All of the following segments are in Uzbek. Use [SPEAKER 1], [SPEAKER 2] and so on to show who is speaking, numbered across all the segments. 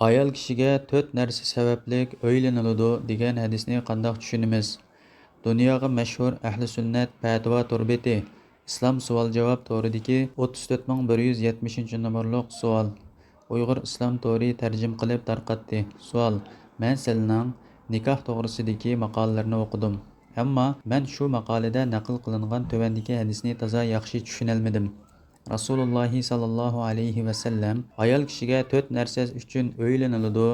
[SPEAKER 1] Ayol kishiga 4 narsa sabablik o'ylaniladi degan hadisni qandoq tushunamiz? Dunyoga mashhur ahli sunnat fatvo turbeti Islom savol-javob to'ridagi 34170 nomerlik savol. Uyg'ur Islom to'ri tarjim qilib tarqatdi. Savol: Men sizning nikoh to'g'risidagi maqolalarini o'qidim. Ammo men shu maqolada naql qilingan tövandagi hadisni toza yaxshi tushunolmadim. Rasululloh sallallohu alayhi va sallam ayol kishiga 4 narsa uchun o'ylaniladi: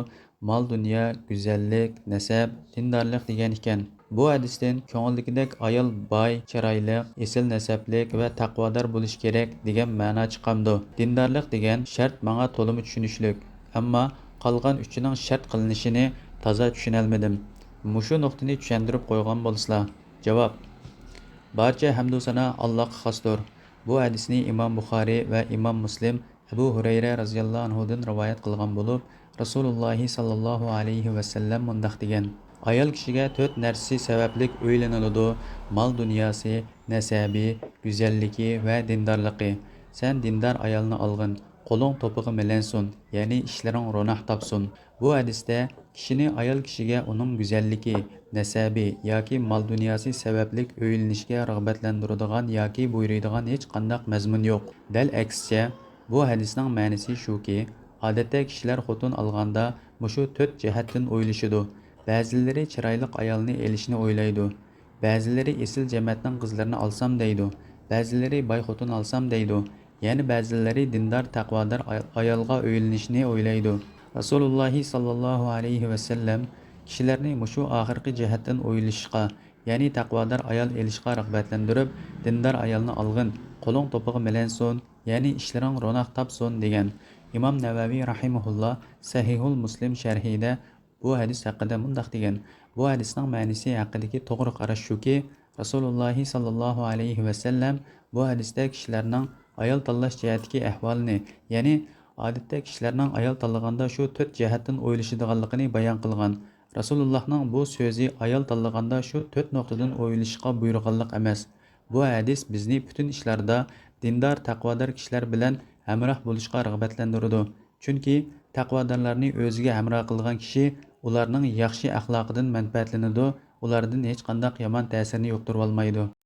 [SPEAKER 1] mol dunyo, go'zallik, nasab, dindorlik degan ekan. Bu hadisdan ko'ngildagidek ayol boy, chiroyli, esil nasablik va taqvodor bo'lish kerak degan ma'no chiqamdi. Dindorlik degan shart menga to'liq tushunishlik, ammo qolgan uchining shart qilinishini toza tushunolmadim. Mushu nuqtani tushuntirib qo'ygan bo'lsizlar. Javob: barcha hamdu sana Allohga xosdir. Bu hadisni Imom Buxoriy va Imom Muslim Abu Hurayra radhiyallohu anhudan rivoyat qilgan bo'lib, Rasululloh sallallohu alayhi va sallam mundaq degan: ayol kishiga 4 narsa sabablik o'ylaniladi: mol dunyosi, nasabi, go'zalligi va dindorligi. Sen dindor ayolni olgin, qo'ling to'pig'i milansin, ya'ni ishlaring ro'naq topsin. Bu hadisda kishini ayol kishiga uning go'zalligi, nasabi yoki mol dunyosi sabablik o'ylanishga rag'batlantiradigan yoki buyuradigan hech qanday mazmun yo'q. Dal aksicha, bu hadisning ma'nosi shuki, odatda kishilar xotin olganda mushu 4 jihatdan o'ylashidi. Ba'zilari chiroyli ayolni elishni o'ylaydi. Ba'zilari esil jamatning qizlarini olsam deydi. Ba'zilari boy xotin olsam deydi. Yana ba'zilari dindor taqvodor ayolga o'ylanishni o'ylaydi. Rasululloh sallallohu alayhi va sallam kishilarni mushu oxirgi jihatdan o'ylashga, ya'ni taqvodor ayol elishga rag'batlantirib, dindor ayolni olgin, qo'ling to'pig'i milansin, ya'ni ishlaring ro'naq topsin degan. Imom Navaviy rahimahulloh Sahihul Muslim sharhida bu hadis haqida mundaq degan: bu hadisning ma'nosi haqidagi to'g'ri qarash shuki, Rasululloh sallallohu alayhi va sallam bu hadisda kishilarning ayol tanlash jihatidagi ahvolini, ya'ni odatda kishilarning ayol tanlaganda shu 4 jihatdan o'ylashadiganligini bayon qilgan. Rasulullohning bu so'zi ayol tanlaganda shu 4 nuqtadan o'ylashga buyurganlik emas. Bu hadis bizni butun ishlarda dindor taqvodor kishilar bilan hamroh bo'lishga rag'batlantiradi. Chunki taqvodorlarni o'ziga hamroh qilgan kishi ularning yaxshi axloqidan manfaatlanadi, ulardan hech qanday yomon ta'sirini yuqtirib olmaydi.